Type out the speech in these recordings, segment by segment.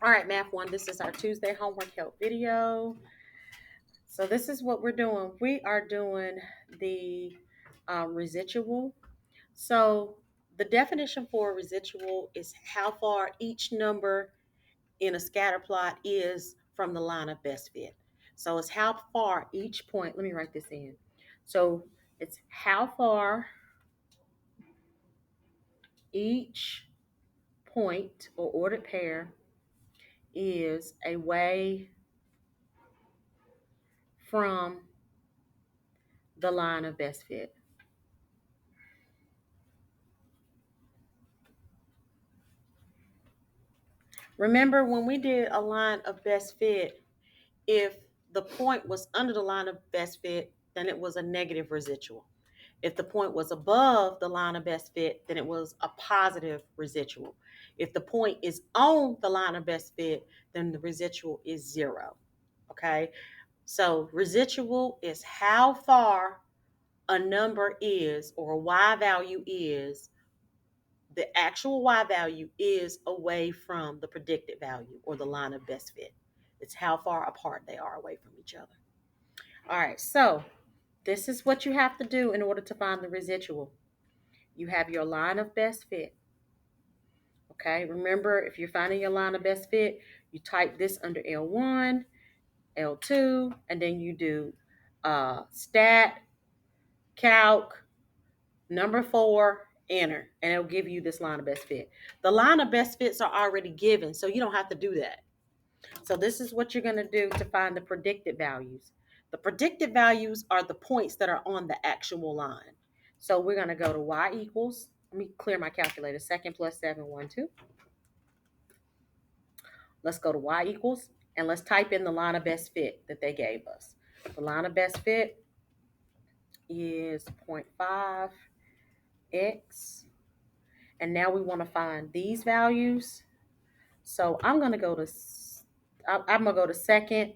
All right, Math 1, this is our Tuesday homework help video. So this is what we're doing. We are doing the residual. So the definition for a residual is how far each number in a scatter plot is from the line of best fit. So it's how far each point, let me write this in. So it's how far each point or ordered pair is away from the line of best fit. Remember when we did a line of best fit, if the point was under the line of best fit, then it was a negative residual. If the point was above the line of best fit, then it was a positive residual. If the point is on the line of best fit, then the residual is 0. Okay? So residual is how far a number is or a y value is, the actual y value is away from the predicted value or the line of best fit. It's how far apart they are away from each other. All right, so this is what you have to do in order to find the residual. You have your line of best fit. Okay, remember if you're finding your line of best fit, you type this under L1, L2, and then you do stat, calc, number 4, enter, and it'll give you this line of best fit. The line of best fits are already given, so you don't have to do that. So this is what you're going to do to find the predicted values. The predicted values are the points that are on the actual line. So we're going to go to y equals, let me clear my calculator, 2nd plus 7, 1, 2. Let's go to y equals, and let's type in the line of best fit that they gave us. The line of best fit is 0.5x. And now we want to find these values. So I'm going to go to 2nd.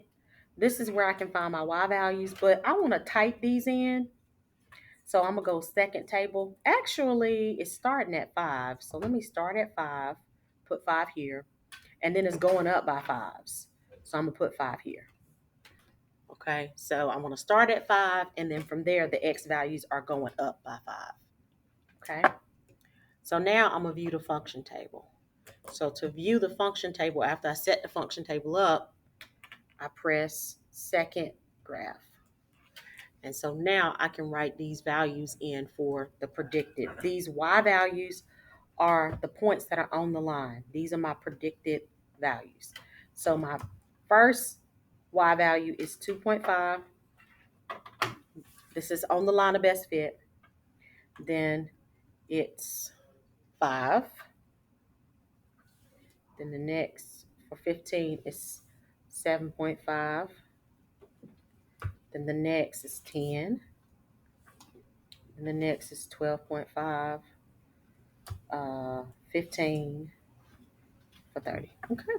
This is where I can find my y values, but I want to type these in. So I'm going to go 2nd table. Actually, it's starting at 5. So let me start at 5, put 5 here, and then it's going up by 5s. So I'm going to put 5 here. Okay, so I'm going to start at 5, and then from there, the x values are going up by 5. Okay, so now I'm going to view the function table. So to view the function table, after I set the function table up, I press 2nd graph. And so now I can write these values in for the predicted. These y values are the points that are on the line. These are my predicted values. So my first y value is 2.5. This is on the line of best fit. Then it's 5. Then the next for 15 is 7.5. Then the next is 10. And the next is 12.5, 15 for 30. Okay.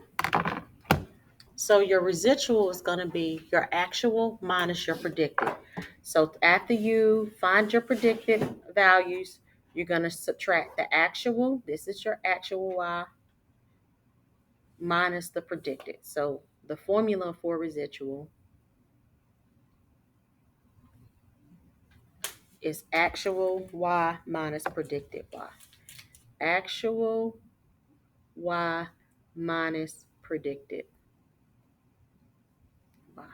So your residual is going to be your actual minus your predicted. So after you find your predicted values, you're going to subtract the actual. This is your actual y minus the predicted. So the formula for residual is actual y minus predicted y. Actual y minus predicted y.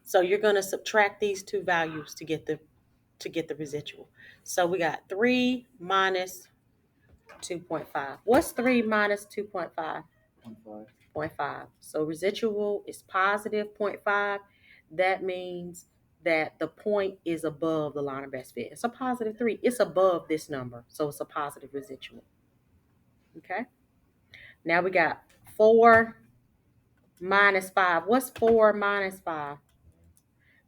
So you're going to subtract these two values to get the residual. So we got 3 minus 2.5. What's 3 minus 2.5? 0.5. So residual is positive 0.5. That means that the point is above the line of best fit. It's a positive 3. It's above this number. So it's a positive residual. Okay. Now we got 4 minus 5. What's 4 minus 5?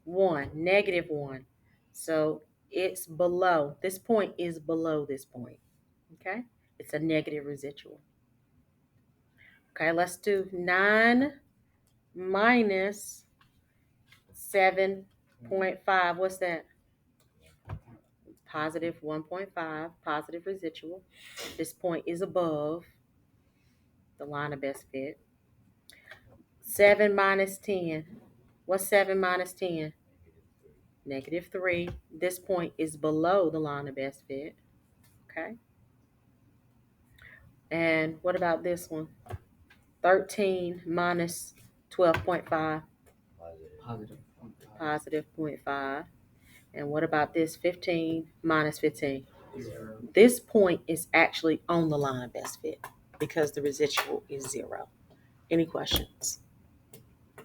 1, negative 1. So it's below. This point is below this point. Okay? It's a negative residual. Okay, let's do 9 minus 7.5. What's that? Positive 1.5, positive residual. This point is above the line of best fit. 7 minus 10. What's 7 minus 10? -3. This point is below the line of best fit. Okay. And what about this one? 13 minus 12.5. Positive 0.5. And what about this? 15 minus 15. 0. This point is actually on the line of best fit because the residual is 0. Any questions?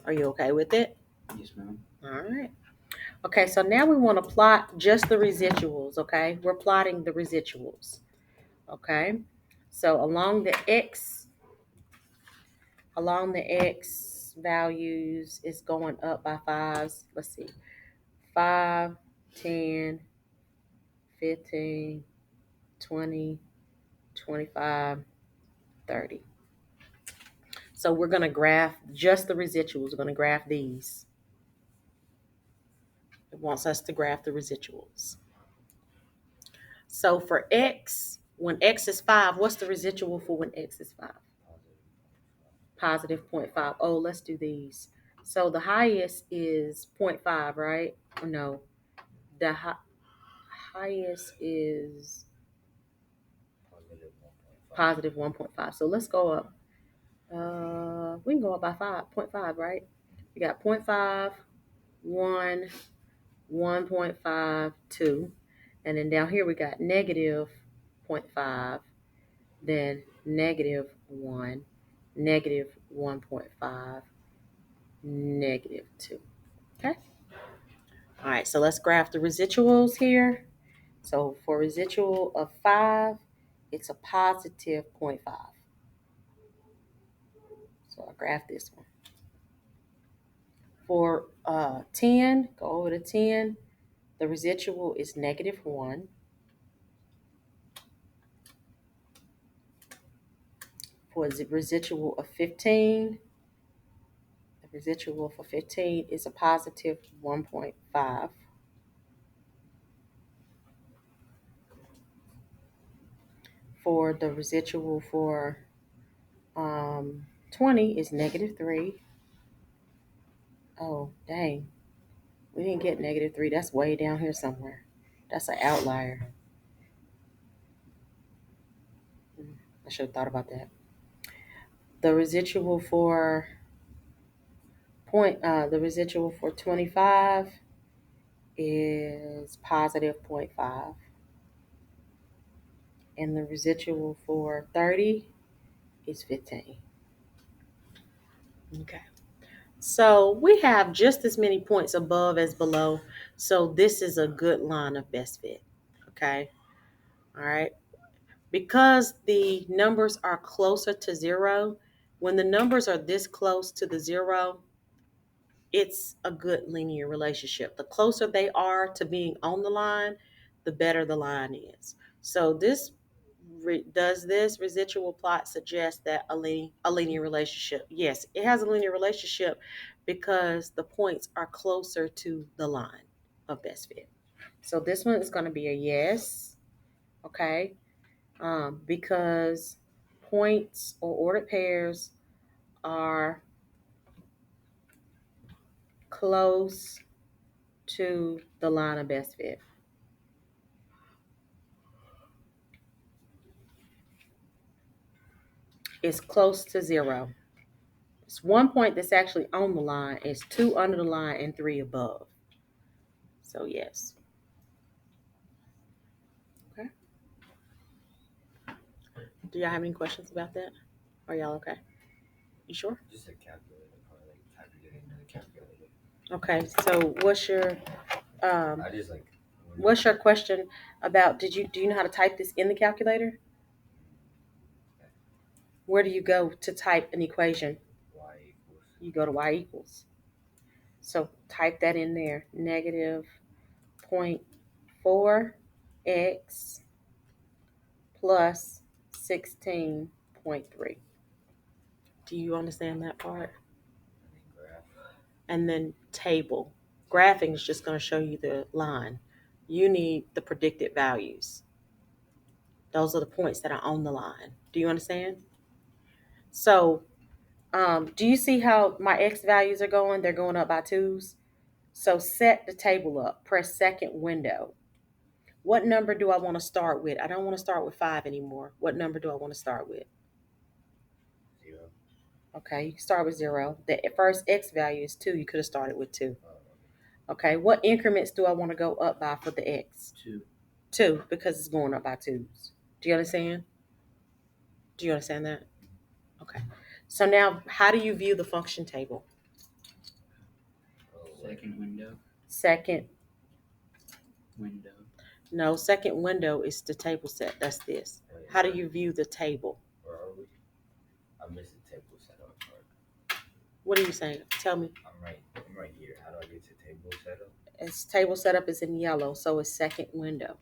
Are you okay with it? Yes, ma'am. All right. Okay, so now we want to plot just the residuals, okay? We're plotting the residuals, okay? So along the x values is going up by 5s. Let's see. 5, 10, 15, 20, 25, 30. So we're going to graph just the residuals. We're going to graph these. It wants us to graph the residuals. So for x, when x is 5, what's the residual for when x is 5? Positive 0.5. Oh, let's do these. So the highest is 0.5, right? No, the highest is positive 1.5. So let's go up. We can go up by 5.5, right? We got 0.5, 1, 1.5, 2. And then down here we got negative 0.5, then negative 1, negative 1.5, negative 2. Okay? All right, so let's graph the residuals here. So for residual of 5, it's a positive 0.5. So I'll graph this one. For 10, go over to 10, the residual is negative 1. For the residual of 15, the residual for 15 is a positive 1.5. For the residual for 20 is negative 3. Oh, dang. We didn't get negative 3. That's way down here somewhere. That's an outlier. I should have thought about that. The residual for the residual for 25 is positive 0.5. And the residual for 30 is 15. Okay. So we have just as many points above as below. So this is a good line of best fit. Okay. All right. Because the numbers are closer to 0, when the numbers are this close to the 0, it's a good linear relationship. The closer they are to being on the line, the better the line is. So does this residual plot suggest that a linear relationship? Yes, it has a linear relationship because the points are closer to the line of best fit. So this one is going to be a yes, okay, because points or ordered pairs are close to the line of best fit. It's close to 0. It's 1 point that's actually on the line. It's 2 under the line and 3 above. So yes. Okay. Do y'all have any questions about that? Are y'all okay? You sure? Just a calculator, or like type it in the calculator. Okay. So what's your I just like. what's your question about? Do you know how to type this in the calculator? Where do you go to type an equation? Y equals. You go to y equals. So type that in there. Negative 0.4x plus 16.3. Do you understand that part? And then table. Graphing is just going to show you the line. You need the predicted values. Those are the points that are on the line. Do you understand? So Do you see how my X values are going? They're going up by twos. So set the table up. Press second window. What number do I want to start with? I don't want to start with 5 anymore. What number do I want to start with? 0. Okay, you can start with 0. The first X value is 2. You could have started with 2. Okay. Okay, what increments do I want to go up by for the X? 2. 2, because it's going up by twos. Do you understand? Do you understand that? Okay. So now, how do you view the function table? Second window. Second. Window. No, second window is the table set. That's this. How do you view the table? Where are we? I missed the table setup part. What are you saying? Tell me. I'm right here. How do I get to table setup? It's table setup is in yellow, so it's second window.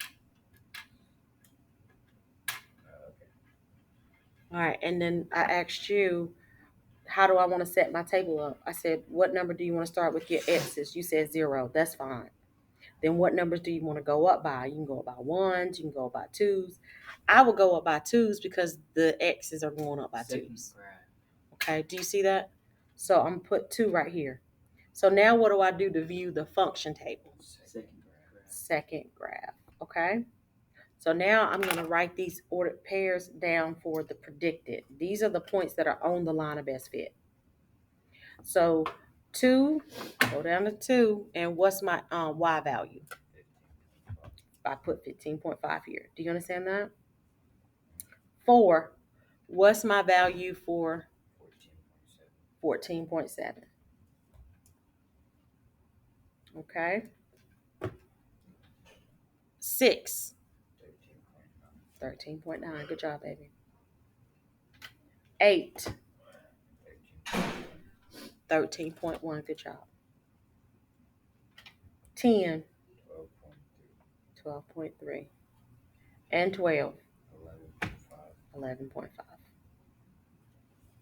Okay. All right, and then I asked you, how do I want to set my table up? I said, what number do you want to start with your X's? You said 0. That's fine. Then what numbers do you want to go up by? You can go up by 1s, you can go up by 2s. I will go up by 2s because the X's are going up by 2s. Okay, do you see that? So I'm going to put 2 right here. So now what do I do to view the function table? Second graph. Okay. So now I'm going to write these ordered pairs down for the predicted. These are the points that are on the line of best fit. So 2, go down to 2, and what's my Y value? I put 15.5 here. Do you understand that? 4, what's my value for 14.7? Okay. 6, 13.9. Good job, baby. 8, 13.1. Good job. 10, 12.3. And 12, 11.5.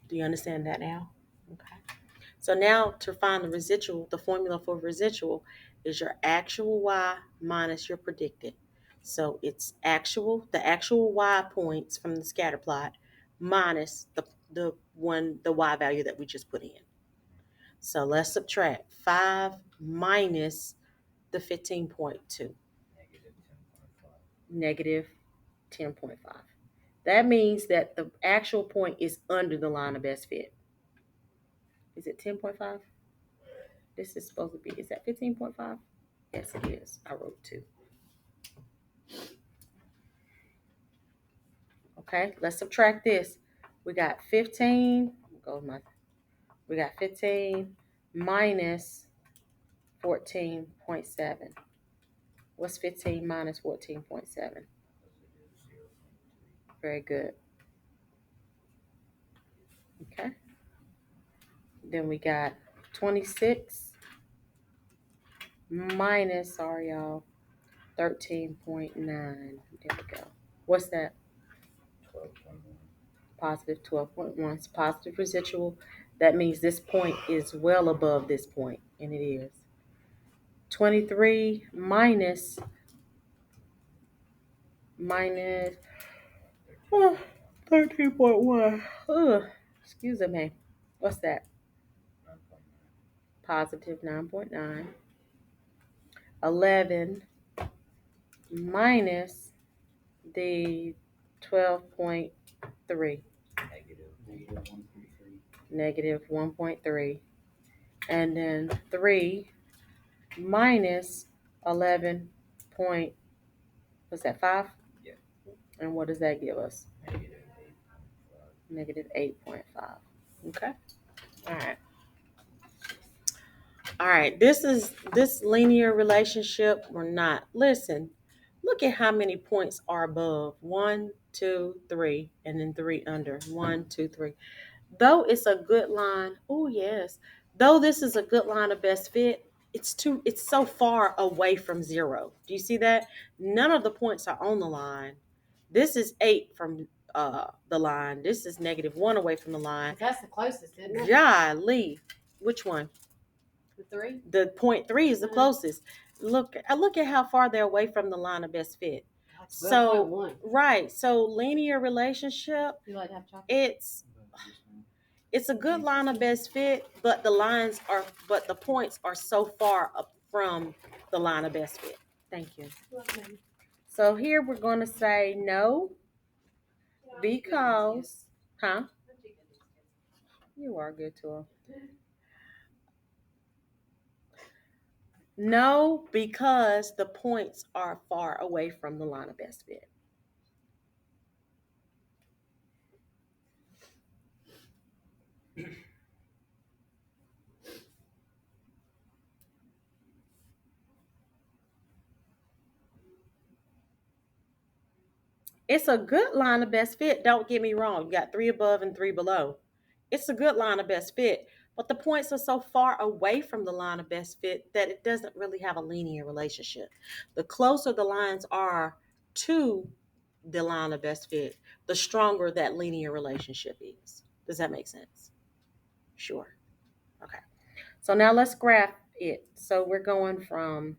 Do you understand that now? Okay. So now to find the residual, the formula for residual is your actual Y minus your predicted. So it's the actual Y points from the scatter plot minus the Y value that we just put in. So let's subtract 5 minus the 15.2. Negative 10.5. That means that the actual point is under the line of best fit. Is it 10.5? This is supposed to be, is that 15.5? Yes, it is. I wrote 2. Okay, let's subtract this. We got 15. We got 15 minus 14.7. What's 15 minus 14.7? Very good. Okay. Then we got 26 minus, sorry y'all, 13.9. There we go. What's that? 12.1. Positive 12.1. It's positive residual. That means this point is well above this point, and it is. 23 minus 13.1. Excuse me. What's that? 9.9. Positive 9.9. 11 minus the 12.3. Negative 1.3. And then 3 minus 11 point, what's that, 5? Yeah. And what does that give us? Negative 8.5. Negative 8.5. Okay. All right. All right. This linear relationship or not. Listen, look at how many points are above. 1, 2, 3, and then 3 under. 1, 2, 3. Though it's a good line. Oh yes. Though this is a good line of best fit, it's so far away from 0. Do you see that? None of the points are on the line. This is 8 from the line. This is -1 away from the line. That's the closest, isn't it? Golly. Which one? The 3? The 0.3 is the closest. Look at how far they're away from the line of best fit. So right. So linear relationship, You like to have chocolate? it's It's a good line of best fit, but the points are so far up from the line of best fit. Thank you. So here we're going to say no because, you are good to them. No, because the points are far away from the line of best fit. It's a good line of best fit. Don't get me wrong. You got 3 above and 3 below. It's a good line of best fit, but the points are so far away from the line of best fit that it doesn't really have a linear relationship. The closer the lines are to the line of best fit, the stronger that linear relationship is. Does that make sense? Sure. Okay. So now let's graph it. So we're going from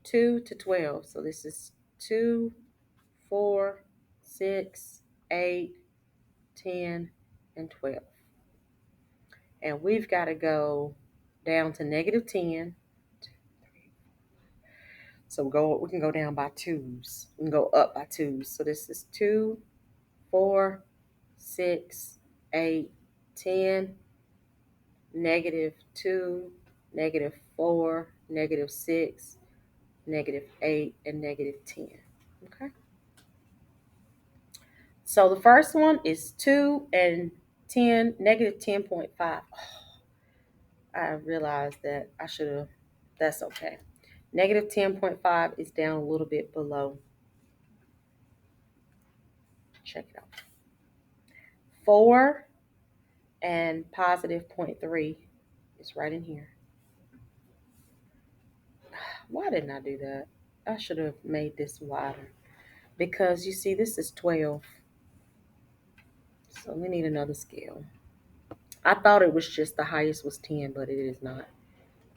2 to 12. So this is 2, 4, 6, 8, 10, and 12. And we've got to go down to negative 10. So we can go down by twos. We can go up by twos. So this is 2, 4, 6, 8, 10, negative 2, negative 4, negative 6, negative 8, and negative 10. Okay. So the first one is 2 and 10, negative 10.5. Oh, I realized that I should have, that's okay. Negative 10.5 is down a little bit below. Check it out. 4 and positive 0.3 is right in here. Why didn't I do that? I should have made this wider. Because you see, this is 12. So we need another scale. I thought it was just the highest was 10, but it is not.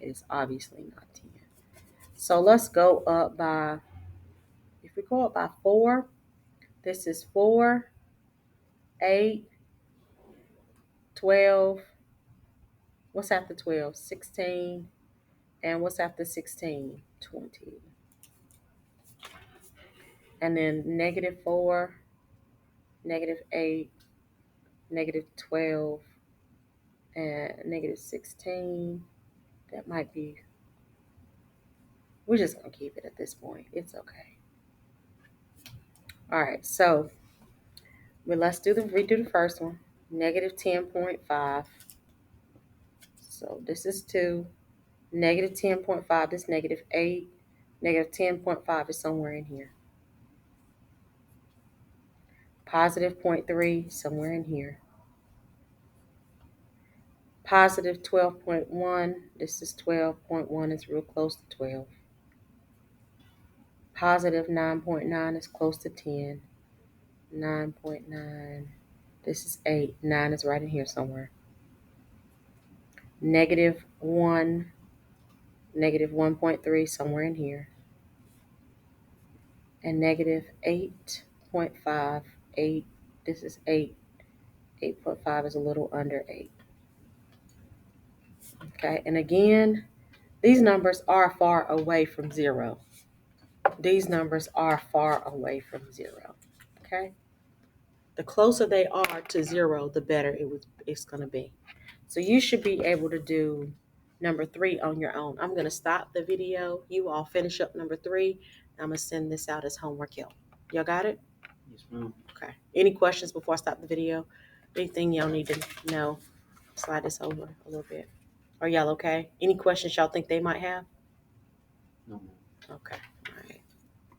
It is obviously not 10. So let's go up by, if we go up by 4, this is 4, 8, 12. What's after 12? 16. And what's after 16? 20. And then negative 4, negative 8, negative 12, and negative 16. That might be, we're just going to keep it at this point. It's okay. All right, so let's redo the first one. Negative 10.5. So this is 2. Negative 10.5, this negative 8. Negative 10.5 is somewhere in here. Positive 0.3, somewhere in here. Positive 12.1, this is 12.1, it's real close to 12. Positive 9.9 is close to 10. 9.9, this is 8. 9 is right in here somewhere. Negative 1, negative 1.3, somewhere in here. And negative 8.5, 8, this is 8. 8.5 is a little under 8. Okay, and again, these numbers are far away from 0. These numbers are far away from 0. Okay? The closer they are to 0, the better it's going to be. So you should be able to do number 3 on your own. I'm going to stop the video. You all finish up number 3. I'm going to send this out as homework help. Y'all got it? Yes, ma'am. Okay. Any questions before I stop the video? Anything y'all need to know? Slide this over a little bit. Are y'all okay? Any questions y'all think they might have? No, ma'am. Okay.